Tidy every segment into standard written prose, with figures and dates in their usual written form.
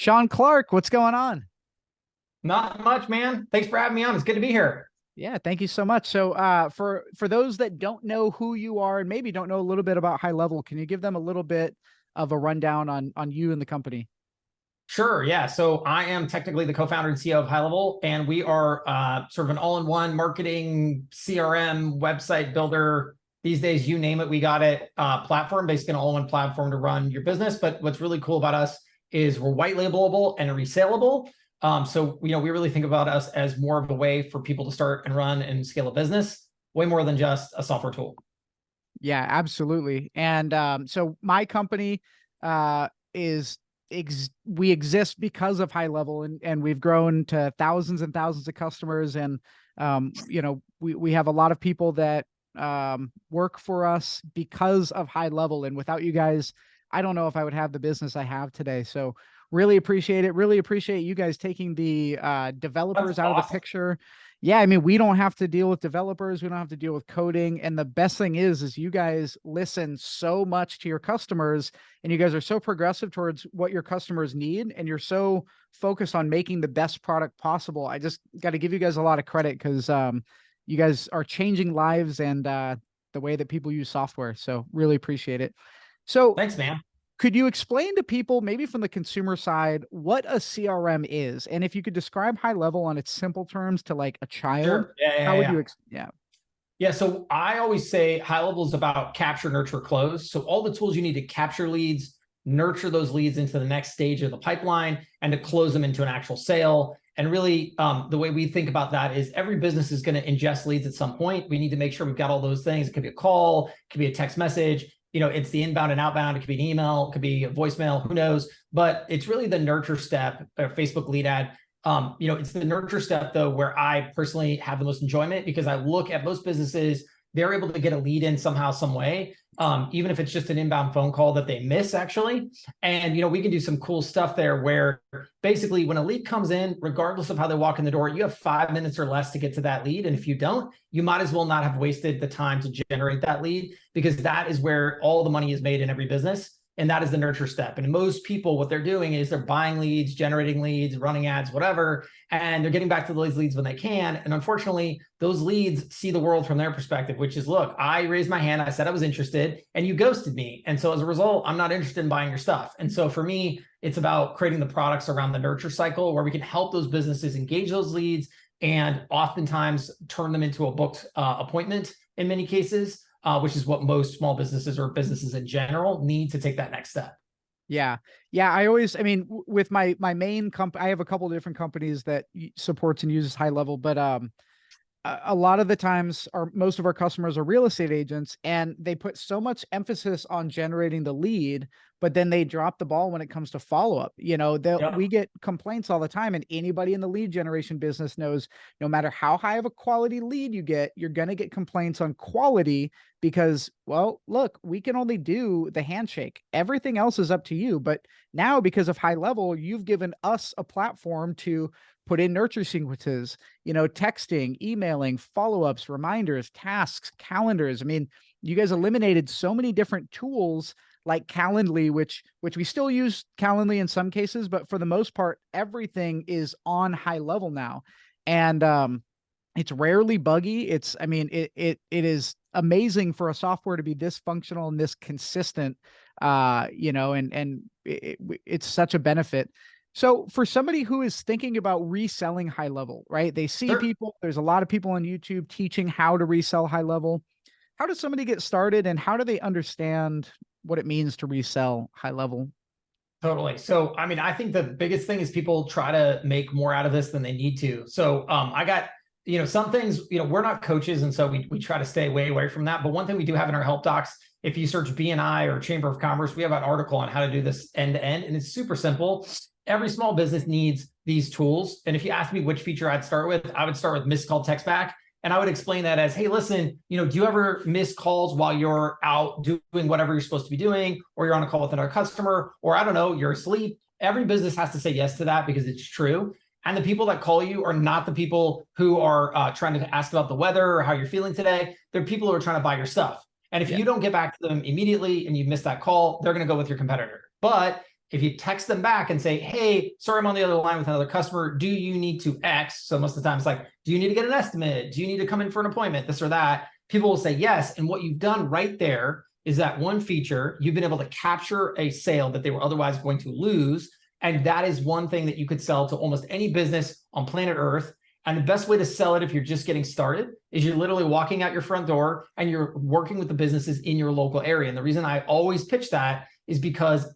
Shaun Clark, what's going on? Not much, man. Thanks for having me on. It's good to be here. Yeah, thank you so much. So, for those that don't know who you are and maybe don't know a little bit about High Level, can you give them a little bit of a rundown on you and the company? Sure. Yeah. So I am technically the co-founder and CEO of HighLevel, and we are sort of an all-in-one marketing, CRM, website builder. These days, you name it, we got it. Platform, basically an all-in-one platform to run your business. But what's really cool about us is we're white labelable and resaleable. So we really think about us as more of a way for people to start and run and scale a business, way more than just a software tool. Yeah, absolutely. And so my company is we exist because of High Level, and we've grown to thousands and thousands of customers, and we have a lot of people that work for us because of High Level, and without you guys, I don't know if I would have the business I have today. So really appreciate it. Really appreciate you guys taking the That's developers out of the awesome. picture. Yeah, I mean, we don't have to deal with developers. We don't have to deal with coding. And the best thing is you guys listen so much to your customers, and you guys are so progressive towards what your customers need. And you're so focused on making the best product possible. I just got to give you guys a lot of credit because you guys are changing lives and the way that people use software. So really appreciate it. So Thanks, man. could you explain to people, maybe from the consumer side, what a CRM is? And if you could describe High Level on its simple terms to like a child, Sure. Yeah, how yeah, would you, yeah. yeah. Yeah, so I always say high level is about capture, nurture, close. So all the tools you need to capture leads, nurture those leads into the next stage of the pipeline, and to close them into an actual sale. And really, the way we think about that is every business is going to ingest leads at some point. We need to make sure we've got all those things. It could be a call, it could be a text message. It's the inbound and outbound. It could be an email, it could be a voicemail, who knows? But it's really the nurture step, or Facebook lead ad. It's the nurture step though, where I personally have the most enjoyment because I look at most businesses, they're able to get a lead in somehow, some way, even if it's just an inbound phone call that they miss actually. And, we can do some cool stuff there where basically when a lead comes in, regardless of how they walk in the door, you have 5 minutes or less to get to that lead. And if you don't, you might as well not have wasted the time to generate that lead, because that is where all the money is made in every business. And that is the nurture step. And most people, what they're doing is they're buying leads, generating leads, running ads, whatever, and they're getting back to those leads when they can. And unfortunately, those leads see the world from their perspective, which is, look, I raised my hand, I said I was interested, and you ghosted me. And so as a result, I'm not interested in buying your stuff. And so for me, it's about creating the products around the nurture cycle where we can help those businesses engage those leads and oftentimes turn them into a booked appointment in many cases, which is what most small businesses or businesses in general need to take that next step. Yeah. Yeah. I mean, with my main company, I have a couple of different companies that supports and uses High Level, but a lot of the times most of our customers are real estate agents, and they put so much emphasis on generating the lead, but then they drop the ball when it comes to follow-up. We Yep. get complaints all the time, and anybody in the lead generation business knows no matter how high of a quality lead you get, you're going to get complaints on quality because, well, look, we can only do the handshake. Everything else is up to you. But now, because of High Level, you've given us a platform to put in nurture sequences, texting, emailing, follow-ups, reminders, tasks, calendars. I mean, you guys eliminated so many different tools like Calendly, which we still use Calendly in some cases, but for the most part, everything is on High Level now. And it's rarely buggy. I mean, it is amazing for a software to be this functional and this consistent, and it's such a benefit. So for somebody who is thinking about reselling High Level, right? They see Sure. people, there's a lot of people on YouTube teaching how to resell High Level. How does somebody get started, and how do they understand what it means to resell High Level? Totally. So, I mean, I think the biggest thing is people try to make more out of this than they need to. So, I got, some things, we're not coaches. And so we try to stay way away from that. But one thing we do have in our help docs, if you search BNI or Chamber of Commerce, we have an article on how to do this end to end. And it's super simple. Every small business needs these tools. And if you ask me which feature I'd start with, I would start with missed call text back. And I would explain that as, hey, listen, do you ever miss calls while you're out doing whatever you're supposed to be doing, or you're on a call with another customer, or I don't know, you're asleep? Every business has to say yes to that because it's true. And the people that call you are not the people who are trying to ask about the weather or how you're feeling today. They're people who are trying to buy your stuff. And if Yeah. you don't get back to them immediately and you miss that call, they're going to go with your competitor. But If you text them back and say, hey, sorry, I'm on the other line with another customer. Do you need to X? So most of the time it's like, do you need to get an estimate? Do you need to come in for an appointment? This or that. People will say yes. And what you've done right there is that one feature, you've been able to capture a sale that they were otherwise going to lose. And that is one thing that you could sell to almost any business on planet Earth. And the best way to sell it if you're just getting started is you're literally walking out your front door and you're working with the businesses in your local area. And the reason I always pitch that is because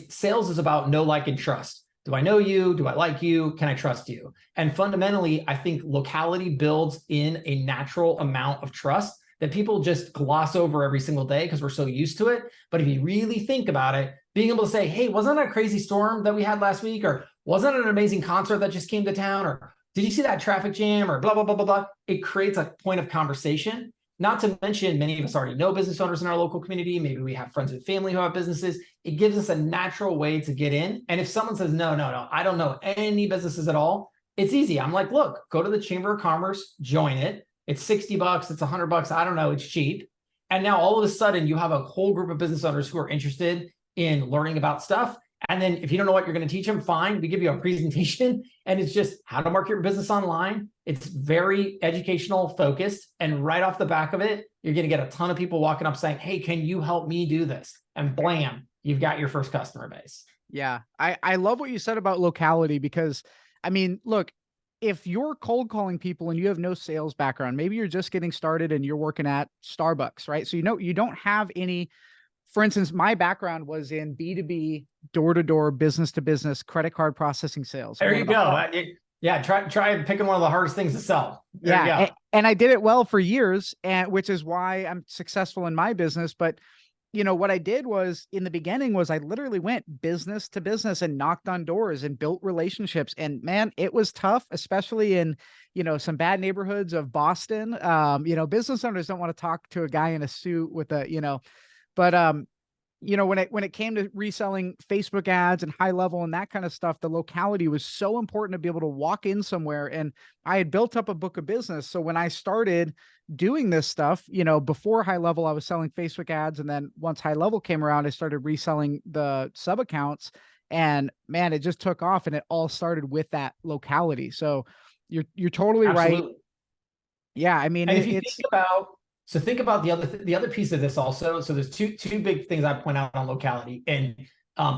sales is about know, like, and trust. Do I know you? Do I like you? Can I trust you? And fundamentally, I think locality builds in a natural amount of trust that people just gloss over every single day because we're so used to it. But if you really think about it, being able to say, hey, wasn't that a crazy storm that we had last week? Or wasn't it an amazing concert that just came to town? Or did you see that traffic jam? Or blah, blah, blah, blah, blah. It creates a point of conversation. Not to mention, many of us already know business owners in our local community. Maybe we have friends and family who have businesses. It gives us a natural way to get in. And if someone says, no, I don't know any businesses at all, it's easy. I'm like, look, go to the Chamber of Commerce, join it. It's $60, it's $100. I don't know, it's cheap. And now all of a sudden you have a whole group of business owners who are interested in learning about stuff. And then if you don't know what you're going to teach them, fine. We give you a presentation and it's just how to market your business online. It's very educational focused. And right off the back of it, you're going to get a ton of people walking up saying, hey, can you help me do this? And blam, you've got your first customer base. Yeah. I love what you said about locality because, I mean, look, if you're cold calling people and you have no sales background, maybe you're just getting started and you're working at Starbucks, right? So, you don't have any. For instance, my background was in B2B, door-to-door, business-to-business, credit card processing sales. There you go. Yeah, try picking one of the hardest things to sell. Yeah, and I did it well for years, and which is why I'm successful in my business. But what I did was in the beginning was I literally went business to business and knocked on doors and built relationships. And man, it was tough, especially in some bad neighborhoods of Boston. Business owners don't want to talk to a guy in a suit with a But when it came to reselling Facebook ads and high level and that kind of stuff, the locality was so important to be able to walk in somewhere. And I had built up a book of business. So when I started doing this stuff, before high level, I was selling Facebook ads. And then once high level came around, I started reselling the sub accounts. And man, it just took off, and it all started with that locality. So you're totally Absolutely. right. Yeah. I mean, and if you think about the other piece of this also. So there's two big things I point out on locality. And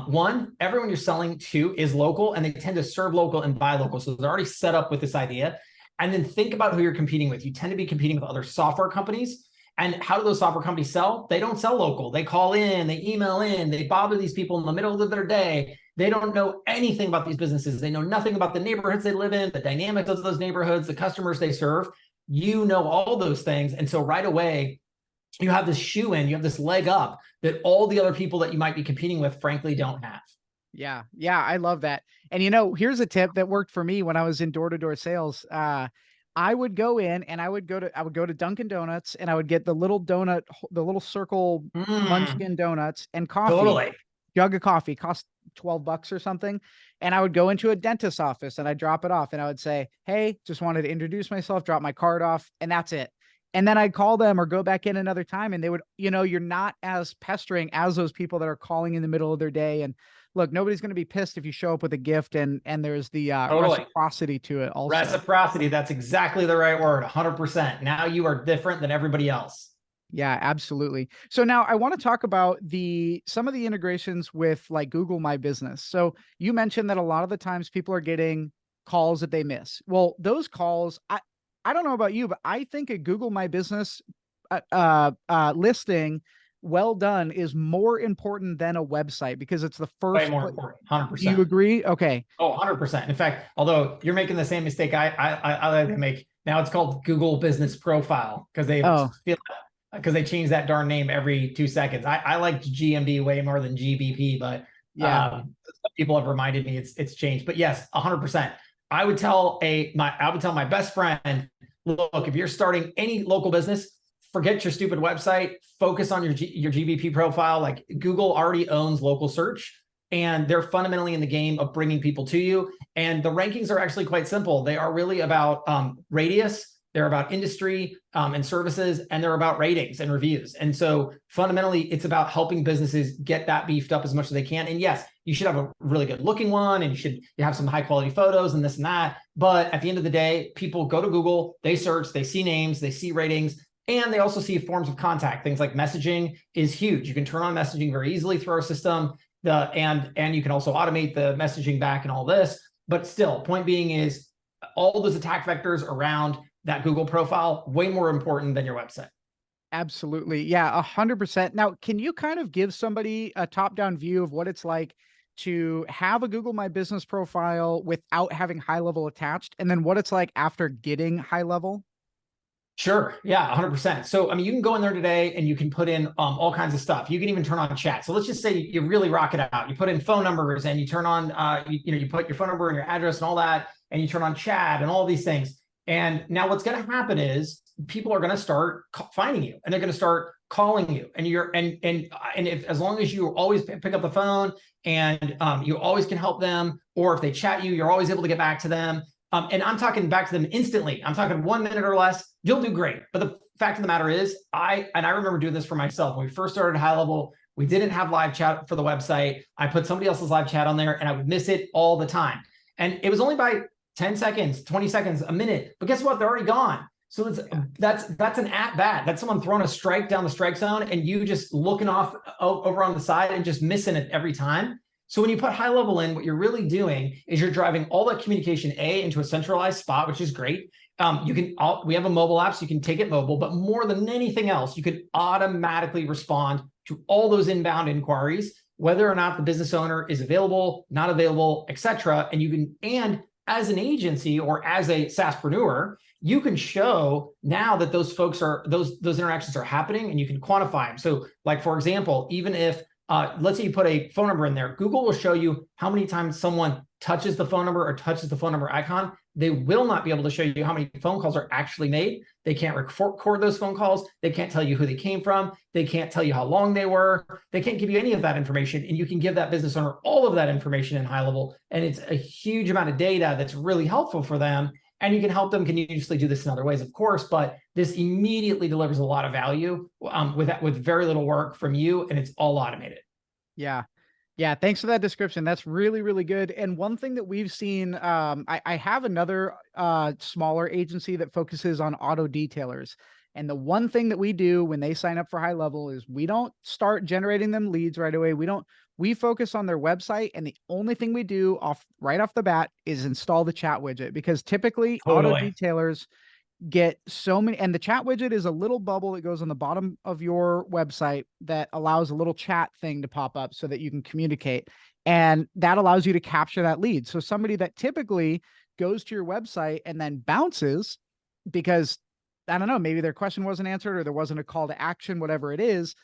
one, everyone you're selling to is local, and they tend to serve local and buy local. So they're already set up with this idea. And then think about who you're competing with. You tend to be competing with other software companies. And how do those software companies sell? They don't sell local. They call in, they email in, they bother these people in the middle of their day. They don't know anything about these businesses. They know nothing about the neighborhoods they live in, the dynamics of those neighborhoods, the customers they serve. You know all those things. And so right away, you have this shoe in, you have this leg up that all the other people that you might be competing with, frankly, don't have. Yeah. Yeah. I love that. And here's a tip that worked for me when I was in door-to-door sales. I would go in and I would go to Dunkin' Donuts, and I would get the little circle munchkin donuts and coffee. Totally. Jug of coffee cost $12 or something. And I would go into a dentist's office and I'd drop it off, and I would say, hey, just wanted to introduce myself, drop my card off, and that's it. And then I'd call them or go back in another time, and they would, you're not as pestering as those people that are calling in the middle of their day. And look, nobody's going to be pissed if you show up with a gift, and there's the Totally. reciprocity to it also. Reciprocity. That's exactly the right word. 100%. Now you are different than everybody else. Yeah, absolutely. So now I want to talk about some of the integrations with like Google My Business. So you mentioned that a lot of the times people are getting calls that they miss. Well, those calls, I don't know about you, but I think a Google My Business listing well done is more important than a website, because it's the first. Way more important. 100%. Do you agree? Okay. Oh, 100%. In fact, although you're making the same mistake I like to make, now it's called Google Business Profile, because they change that darn name every 2 seconds. I like GMB way more than GBP, but yeah, people have reminded me it's changed. But yes, 100%. I would tell my best friend, look, if you're starting any local business, forget your stupid website, focus on your GBP profile. Like, Google already owns local search, and they're fundamentally in the game of bringing people to you. And the rankings are actually quite simple. They are really about radius. They're about industry and services, and they're about ratings and reviews. And so fundamentally, it's about helping businesses get that beefed up as much as they can. And yes, You should have a really good looking one, and you have some high quality photos and this and that. But at the end of the day, people go to Google, they search, they see names, they see ratings, and they also see forms of contact. Things like messaging is huge. You can turn on messaging very easily through our system. And you can also automate the messaging back and all this. But still, point being is all those attack vectors around that Google profile, way more important than your website. Absolutely. Yeah, 100%. Now, can you kind of give somebody a top-down view of what it's like to have a Google My Business profile without having high level attached, and then what it's like after getting high level? Sure. Yeah, 100%. So, I mean, you can go in there today and you can put in all kinds of stuff. You can even turn on chat. So let's just say you really rock it out. You put in phone numbers and you turn on, you put your phone number and your address and all that, and you turn on chat and all these things. And now what's going to happen is people are going to start finding you, and they're going to start calling you. And if, as long as you always pick up the phone and you always can help them, or if they chat you, you're always able to get back to them. And I'm talking back to them instantly. I'm talking 1 minute or less. You'll do great. But the fact of the matter is, I remember doing this for myself. When we first started High Level, we didn't have live chat for the website. I put somebody else's live chat on there, and I would miss it all the time. And it was only by 10 seconds, 20 seconds, a minute. But guess what? They're already gone. So that's an at bat. That's someone throwing a strike down the strike zone, and you just looking off over on the side and just missing it every time. So when you put high level in, what you're really doing is you're driving all that communication into a centralized spot, which is great. We have a mobile app, so you can take it mobile, but more than anything else, you can automatically respond to all those inbound inquiries, whether or not the business owner is available, not available, etc. And as an agency or as a SaaSpreneur, you can show now that those interactions are happening, and you can quantify them. So, like, for example, even if let's say you put a phone number in there, Google will show you how many times someone touches the phone number or touches the phone number icon. They will not be able to show you how many phone calls are actually made. They can't record those phone calls. They can't tell you who they came from. They can't tell you how long they were. They can't give you any of that information. And you can give that business owner all of that information in high level. And it's a huge amount of data that's really helpful for them. And you can help them continuously do this in other ways, of course, but this immediately delivers a lot of value with very little work from you, and it's all automated. Yeah. Yeah. Thanks for that description. That's really, really good. And one thing that we've seen, I have another smaller agency that focuses on auto detailers. And the one thing that we do when they sign up for high level is we don't start generating them leads right away. We focus on their website, and the only thing we do right off the bat is install the chat widget, because typically auto detailers get so many, and the chat widget is a little bubble that goes on the bottom of your website that allows a little chat thing to pop up so that you can communicate. And that allows you to capture that lead. So somebody that typically goes to your website and then bounces because, I don't know, maybe their question wasn't answered or there wasn't a call to action, whatever it is,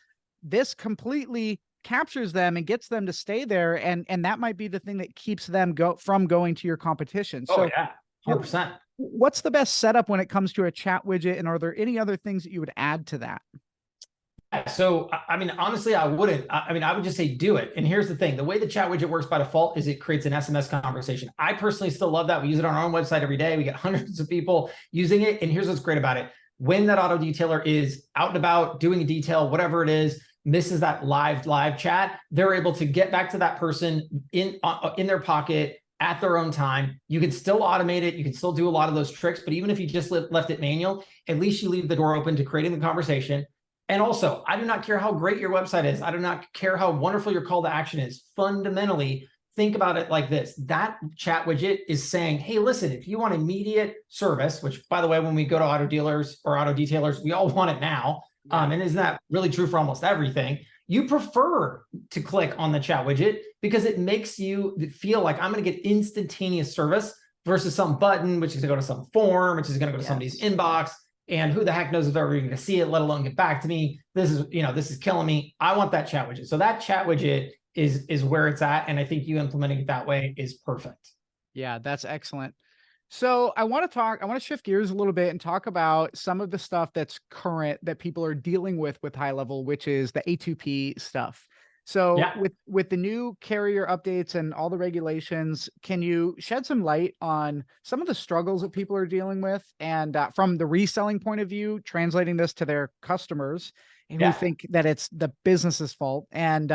this completely captures them and gets them to stay there. And that might be the thing that keeps them from going to your competition. Oh, yeah, 100%. What's the best setup when it comes to a chat widget? And are there any other things that you would add to that? So, I mean, honestly, I wouldn't. I mean, I would just say do it. And here's the thing. The way the chat widget works by default is it creates an SMS conversation. I personally still love that. We use it on our own website every day. We get hundreds of people using it. And here's what's great about it. When that auto detailer is out and about doing a detail, whatever it is, misses that live chat, they're able to get back to that person in their pocket at their own time. You can still automate it. You can still do a lot of those tricks, but even if you just left it manual, at least you leave the door open to creating the conversation. And also, I do not care how great your website is. I do not care how wonderful your call to action is. Fundamentally, think about it like this. That chat widget is saying, hey, listen, if you want immediate service, which, by the way, when we go to auto dealers or auto detailers, we all want it now. And isn't that really true for almost everything? You prefer to click on the chat widget because it makes you feel like I'm going to get instantaneous service versus some button, which is going to go to some form, which is going to go to somebody's inbox. And who the heck knows if they're even going to see it, let alone get back to me. This is killing me. I want that chat widget. So that chat widget is where it's at. And I think you implementing it that way is perfect. Yeah, that's excellent. So I want to shift gears a little bit and talk about some of the stuff that's current that people are dealing with high level, which is the A2P stuff. So with the new carrier updates and all the regulations, can you shed some light on some of the struggles that people are dealing with, and from the reselling point of view, translating this to their customers who think that it's the business's fault, and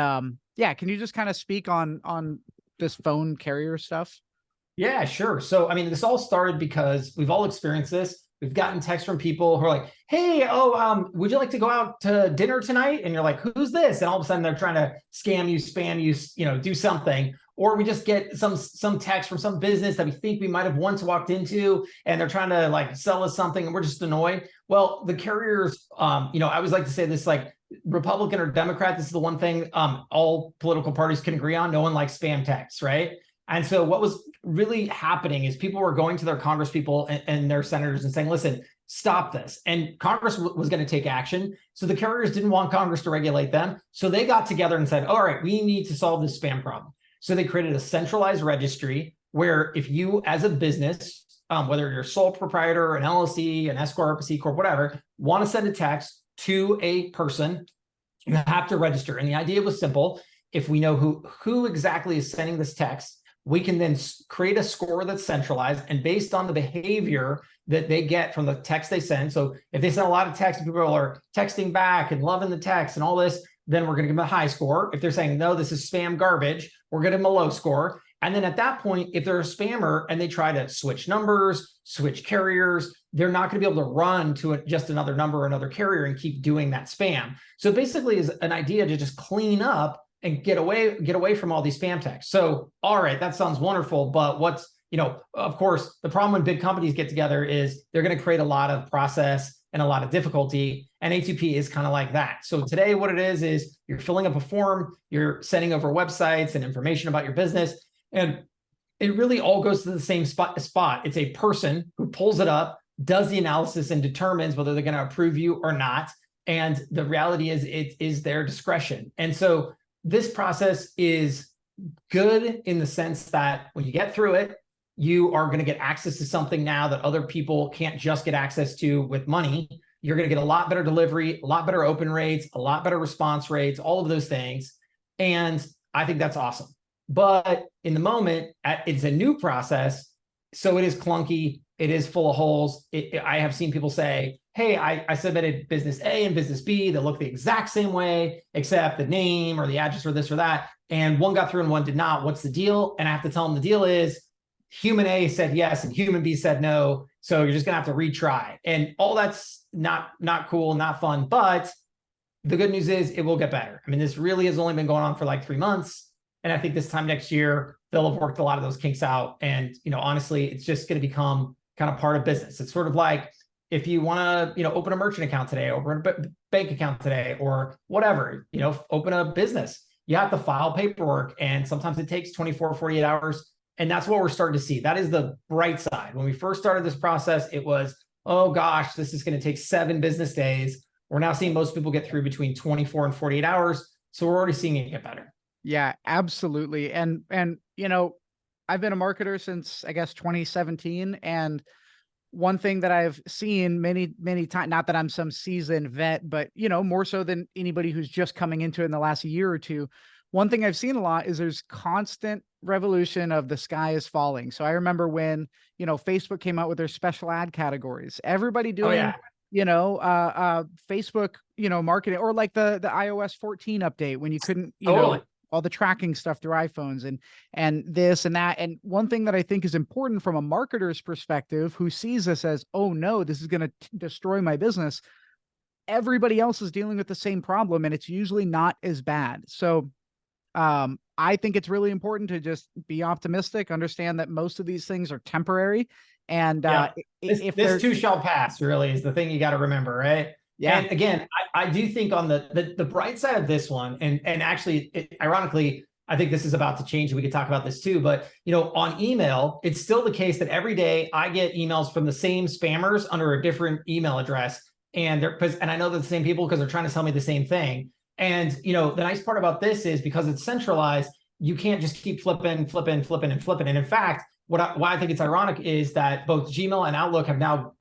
Yeah, can you just kind of speak on this phone carrier stuff? Yeah, sure. So, I mean, this all started because we've all experienced this. We've gotten texts from people who are like, "Hey, would you like to go out to dinner tonight?" And you're like, "Who's this?" And all of a sudden, they're trying to scam you, spam you, do something. Or we just get some text from some business that we think we might have once walked into, and they're trying to like sell us something, and we're just annoyed. Well, the carriers, I always like to say this, like Republican or Democrat, this is the one thing all political parties can agree on: no one likes spam texts, right? And so what was really happening is people were going to their Congress people and their senators and saying, listen, stop this. And Congress was going to take action. So the carriers didn't want Congress to regulate them. So they got together and said, all right, we need to solve this spam problem. So they created a centralized registry where if you as a business, whether you're a sole proprietor, an LLC, an S Corp, a C Corp, whatever, want to send a text to a person, you have to register. And the idea was simple. If we know who exactly is sending this text, we can then create a score that's centralized, and based on the behavior that they get from the text they send. So if they send a lot of text and people are texting back and loving the text and all this, then we're going to give them a high score. If they're saying, no, this is spam garbage, we're going to give them a low score. And then at that point, if they're a spammer and they try to switch numbers, switch carriers, they're not going to be able to run to just another number or another carrier and keep doing that spam. So basically is an idea to just clean up and get away from all these spam texts. So, all right, that sounds wonderful, but what's, of course, the problem when big companies get together is they're going to create a lot of process and a lot of difficulty, and A2P is kind of like that. So today what it is you're filling up a form, you're sending over websites and information about your business, and it really all goes to the same spot. It's a person who pulls it up, does the analysis, and determines whether they're going to approve you or not. And the reality is it is their discretion. And so this process is good in the sense that when you get through it, you are going to get access to something now that other people can't just get access to with money. You're going to get a lot better delivery, a lot better open rates, a lot better response rates, all of those things. And I think that's awesome. But in the moment, it's a new process. So it is clunky. It is full of holes. I have seen people say, hey, I submitted business A and business B that look the exact same way, except the name or the address or this or that. And one got through and one did not. What's the deal? And I have to tell them the deal is human A said yes and human B said no. So you're just going to have to retry. And all that's not cool, not fun. But the good news is it will get better. I mean, this really has only been going on for like 3 months. And I think this time next year, they'll have worked a lot of those kinks out. And, honestly, it's just going to become kind of part of business. It's sort of like, if you want to, open a merchant account today, open a bank account today, or whatever, open a business, you have to file paperwork. And sometimes it takes 24, 48 hours. And that's what we're starting to see. That is the bright side. When we first started this process, it was, oh gosh, this is going to take 7 business days. We're now seeing most people get through between 24 and 48 hours. So we're already seeing it get better. Yeah, absolutely. And I've been a marketer since, I guess, 2017. And one thing that I've seen many, many times, not that I'm some seasoned vet, but, more so than anybody who's just coming into it in the last year or two, one thing I've seen a lot is there's constant revolution of the sky is falling. So I remember when, Facebook came out with their special ad categories, everybody doing, Facebook, marketing, or like the iOS 14 update when you couldn't, Totally. all the tracking stuff through iPhones and this and that. And one thing that I think is important from a marketer's perspective who sees this as, oh no, this is going to destroy my business. Everybody else is dealing with the same problem and it's usually not as bad. So I think it's really important to just be optimistic, understand that most of these things are temporary. And this too shall pass, really, is the thing you got to remember, right? Yeah. And again, I do think on the bright side of this one, and actually, ironically, I think this is about to change. We could talk about this too, but on email, it's still the case that every day I get emails from the same spammers under a different email address, and I know they're the same people because they're trying to sell me the same thing. And the nice part about this is because it's centralized, you can't just keep flipping. And in fact, why I think it's ironic is that both Gmail and Outlook have now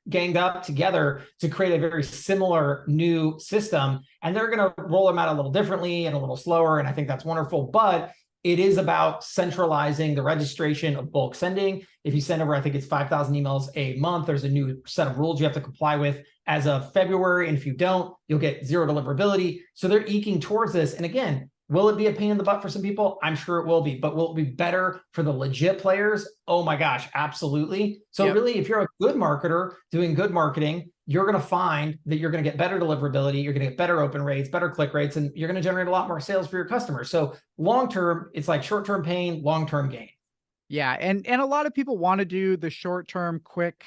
ganged up together to create a very similar new system, and they're going to roll them out a little differently and a little slower. And I think that's wonderful, but it is about centralizing the registration of bulk sending. If you send over, I think it's 5,000 emails a month, there's a new set of rules you have to comply with as of February. And if you don't, you'll get 0 deliverability. So they're eking towards this. And again, Will it be a pain in the butt for some people? I'm sure it will be, but will it be better for the legit players? Oh my gosh, absolutely. So Yep. really, if you're a good marketer doing good marketing, you're going to find that you're going to get better deliverability, you're going to get better open rates, better click rates, and you're going to generate a lot more sales for your customers. So long term, it's like short term pain, long term gain. Yeah, and a lot of people want to do the short-term, quick,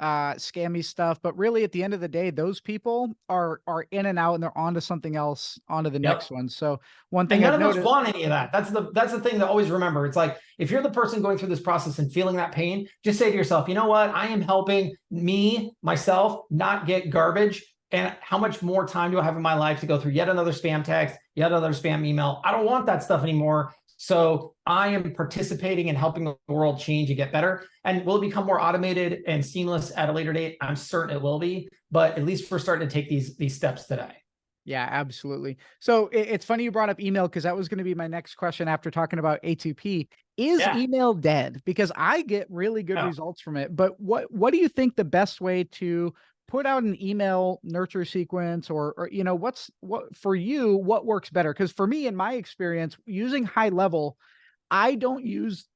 scammy stuff, but really at the end of the day, those people are in and out and they're on to something else, onto the Yep. next one. So one And thing none I've of us noticed, want any of that. That's the thing to always remember. It's like if you're the person going through this process and feeling that pain, just say to yourself, you know what? I am helping myself, not get garbage. And how much more time do I have in my life to go through yet another spam text, yet another spam email? I don't want that stuff anymore. So I am participating in helping the world change and get better. And will it become more automated and seamless at a later date? I'm certain it will be, but at least we're starting to take these steps today. yeah, absolutely. So it's funny you brought up email because that was going to be my next question after talking about A2P. Is Yeah. email dead? Because I get really good No. results from it. But what do you think the best way to put out an email nurture sequence, or what for you, what works better? Because for me, in my experience, using high level, I don't use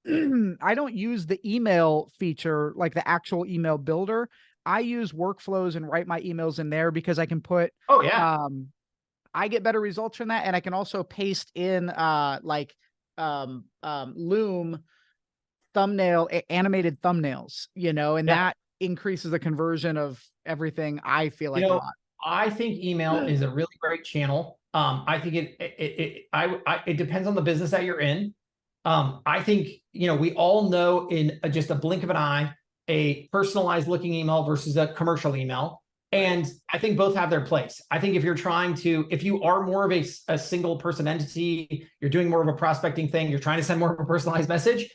I don't use the email feature, like the actual email builder. I use workflows and write my emails in there because I can put Oh yeah. um I get better results from that, and I can also paste in Loom animated thumbnails, and Yeah. that increases the conversion of everything, I feel You like, a know, lot. I think email is a really great channel. I think it depends on the business that you're in. I think, we all know in just a blink of an eye, a personalized looking email versus a commercial email. And I think both have their place. I think if you are more of a single person entity, you're doing more of a prospecting thing, you're trying to send more of a personalized message,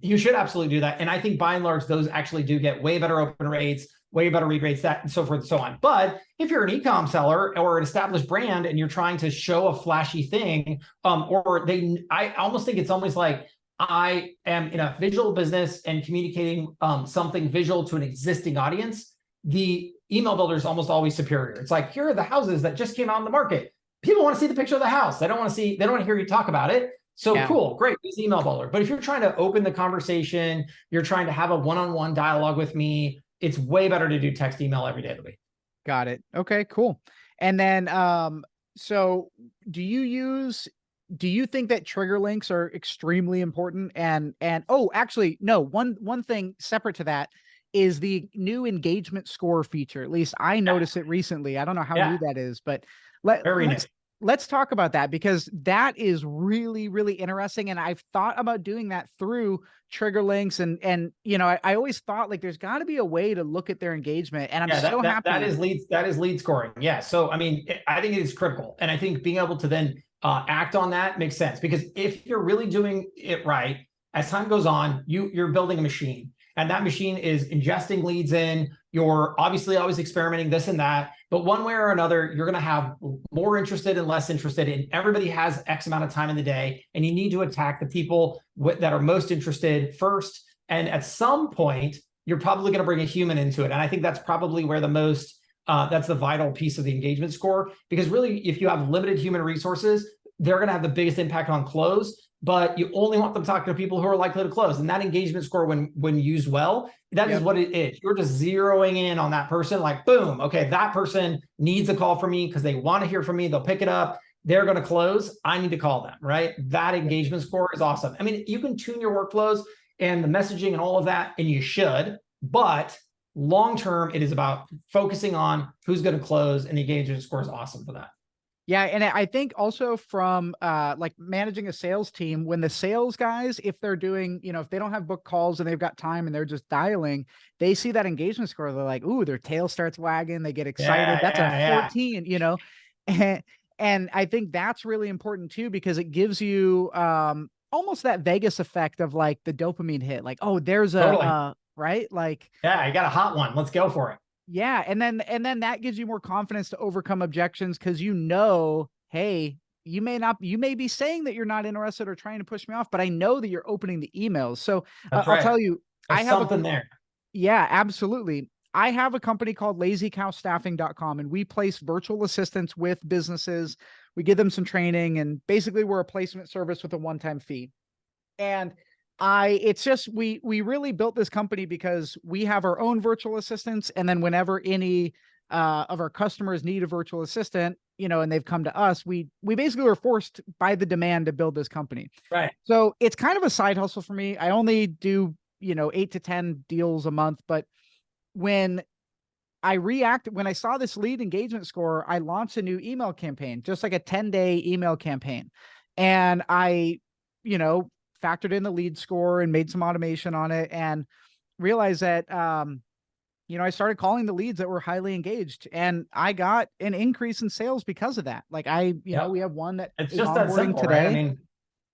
you should absolutely do that. And I think by and large, those actually do get way better open rates, way better read rates, that and so forth and so on. But if you're an e-com seller or an established brand and you're trying to show a flashy thing, I almost think it's almost like I am in a visual business and communicating something visual to an existing audience. The email builder is almost always superior. It's like, here are the houses that just came out on the market. People want to see the picture of the house. They don't want to hear you talk about it. So Yeah. cool, great, use email builder. But if you're trying to open the conversation, you're trying to have a one-on-one dialogue with me, it's way better to do text email every day of the week. Got it. Okay, cool. And then, so do you think that trigger links are extremely important? And oh, actually, no, one thing separate to that is the new engagement score feature. At least I noticed it recently. I don't know how Yeah, new that is, but let very new. let's talk about that, because that is really, really interesting. And I've thought about doing that through trigger links, and I always thought like there's got to be a way to look at their engagement. And I'm Yeah, so that happy. is lead scoring. Yeah. So I mean, I think it is critical. And I think being able to then act on that makes sense, because if you're really doing it right, as time goes on, you're building a machine, and that machine is ingesting leads in. You're obviously always experimenting this and that, but one way or another, you're going to have more interested and less interested. And everybody has X amount of time in the day, and you need to attack the people that are most interested first. And at some point, you're probably going to bring a human into it. And I think that's probably where that's the vital piece of the engagement score, because really, if you have limited human resources, they're going to have the biggest impact on close, but you only want them talking to people who are likely to close. And that engagement score, when used well, that is Yep. what it is. You're just zeroing in on that person, like, boom, okay, that person needs a call from me because they want to hear from me. They'll pick it up. They're going to close. I need to call them, right? That engagement score is awesome. I mean, you can tune your workflows and the messaging and all of that, and you should, but long term, it is about focusing on who's going to close, and the engagement score is awesome for that. Yeah, and I think also from like managing a sales team, when the sales guys, if they're doing, if they don't have book calls and they've got time and they're just dialing, they see that engagement score, they're like, ooh, their tail starts wagging, they get excited. That's a Yeah. 14, and, and I think that's really important too, because it gives you almost that Vegas effect of like the dopamine hit, like, oh, there's Totally. right, like, Yeah, I got a hot one. Let's go for it. yeah, and then that gives you more confidence to overcome objections, because hey, you may be saying that you're not interested or trying to push me off, but I know that you're opening the emails. So That's I'll right. tell you, I There's have a something there. yeah, absolutely. I have a company called lazycowstaffing.com, and we place virtual assistants with businesses we give them some training, and basically we're a placement service with a one-time fee. And it's just, we really built this company because we have our own virtual assistants. And then whenever any of our customers need a virtual assistant, and they've come to us, we basically were forced by the demand to build this company. Right. So it's kind of a side hustle for me. I only do, 8 to 10 deals a month. But when when I saw this lead engagement score, I launched a new email campaign, just like a 10-day email campaign. And I, factored in the lead score and made some automation on it, and realized that, I started calling the leads that were highly engaged, and I got an increase in sales because of that. Like we have one that it's is just that onboarding simple, today. right? I mean,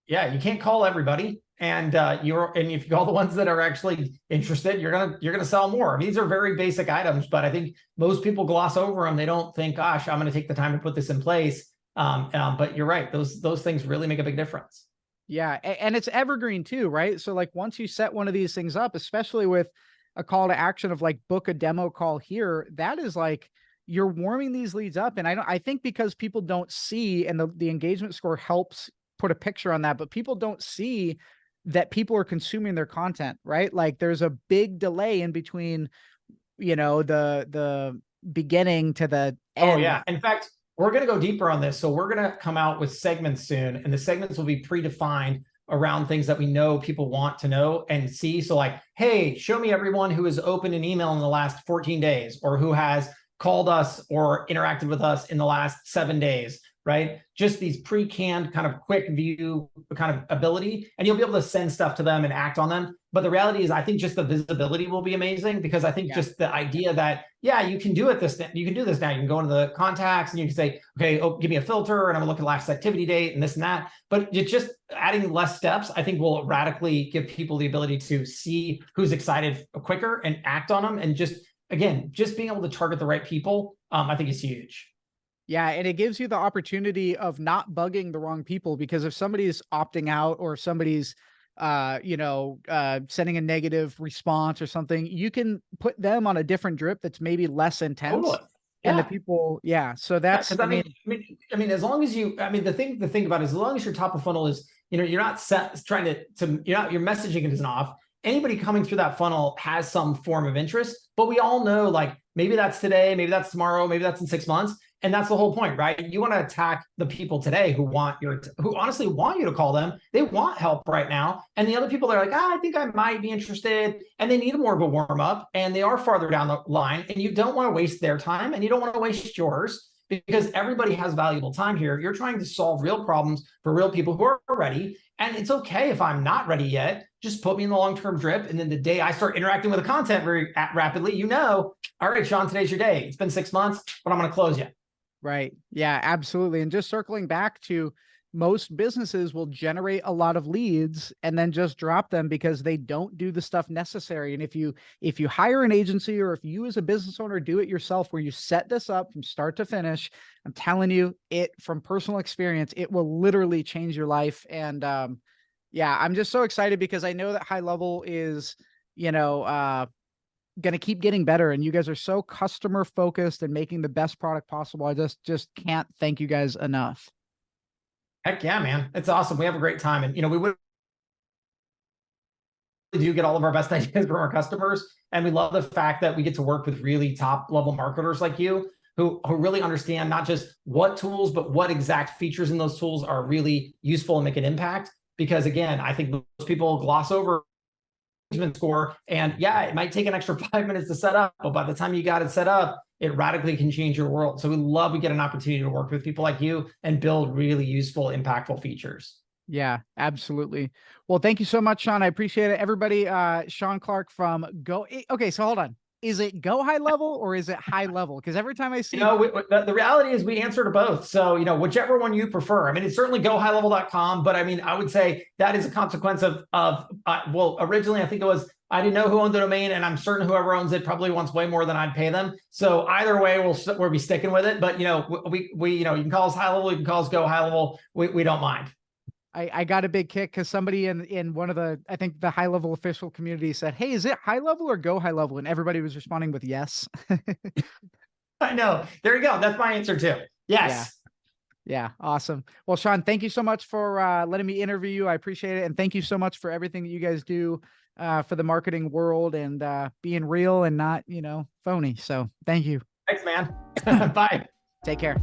yeah, you can't call everybody. And if you call the ones that are actually interested, you're gonna sell more. I mean, these are very basic items, but I think most people gloss over them. They don't think, gosh, I'm going to take the time to put this in place. But you're right; those things really make a big difference. Yeah, and it's evergreen too, right? So like once you set one of these things up, especially with a call to action of like book a demo call here, that is like you're warming these leads up. And I think because people don't see, and the engagement score helps put a picture on that, but people don't see that people are consuming their content, right? Like there's a big delay in between, the beginning to the end. Oh yeah. In fact, we're going to go deeper on this. So we're going to come out with segments soon, and the segments will be predefined around things that we know people want to know and see. So like, hey, show me everyone who has opened an email in the last 14 days, or who has called us or interacted with us in the last 7 days, right? Just these pre-canned kind of quick view kind of ability, and you'll be able to send stuff to them and act on them. But the reality is, I think just the visibility will be amazing, because I think just the idea that, yeah, you can do it you can do this now. You can go into the contacts and you can say, okay, give me a filter, and I'm gonna look at last activity date and this and that. But it's just adding less steps, I think, will radically give people the ability to see who's excited quicker and act on them. And just, again, just being able to target the right people, I think is huge. Yeah, and it gives you the opportunity of not bugging the wrong people, because if somebody's opting out, or somebody's sending a negative response or something, you can put them on a different drip that's maybe less intense. Totally. And the people, so that's, I mean, as long as the thing to think about is, as long as your top of funnel is, you're not trying to your messaging isn't off. Anybody coming through that funnel has some form of interest, but we all know, like, maybe that's today, maybe that's tomorrow, maybe that's in 6 months. And that's the whole point, right? You want to attack the people today who honestly want you to call them. They want help right now. And the other people, they're like, I think I might be interested. And they need more of a warm up, and they are farther down the line, and you don't want to waste their time, and you don't want to waste yours, because everybody has valuable time here. You're trying to solve real problems for real people who are ready. And it's okay if I'm not ready yet. Just put me in the long-term drip. And then the day I start interacting with the content very rapidly, all right, Shaun, today's your day. It's been 6 months, but I'm going to close you. Right. Yeah, absolutely. And just circling back to, most businesses will generate a lot of leads and then just drop them because they don't do the stuff necessary. And if you hire an agency, or if you as a business owner do it yourself, where you set this up from start to finish, I'm telling you, from personal experience, it will literally change your life. And I'm just so excited, because I know that High Level is, going to keep getting better, and you guys are so customer focused and making the best product possible. I just can't thank you guys enough. Heck yeah, man. It's awesome. We have a great time. And, we do get all of our best ideas from our customers. And we love the fact that we get to work with really top level marketers like you, who really understand not just what tools, but what exact features in those tools are really useful and make an impact. Because again, I think most people gloss over score, and it might take an extra 5 minutes to set up, but by the time you got it set up, it radically can change your world. So we get an opportunity to work with people like you and build really useful, impactful features. Yeah, absolutely. Well, thank you so much, Shaun. I appreciate it. Everybody, Shaun Clark from Okay, so hold on. Is it GoHighLevel or is it HIGHLEVEL? Because every time I see, the reality is we answer to both. So, whichever one you prefer. I mean, it's certainly GoHighLevel.com, but I mean, I would say that is a consequence of originally I think I didn't know who owned the domain, and I'm certain whoever owns it probably wants way more than I'd pay them. So either way, we'll be sticking with it. But you can call us High Level, you can call us GoHighLevel. We don't mind. I got a big kick because somebody in one of I think the High Level official community said, hey, is it High Level or GoHighLevel? And everybody was responding with yes. I know. There you go. That's my answer too. Yes. Yeah, awesome. Well, Shaun, thank you so much for letting me interview you. I appreciate it. And thank you so much for everything that you guys do for the marketing world and being real and not, phony. So thank you. Thanks, man. Bye. Take care.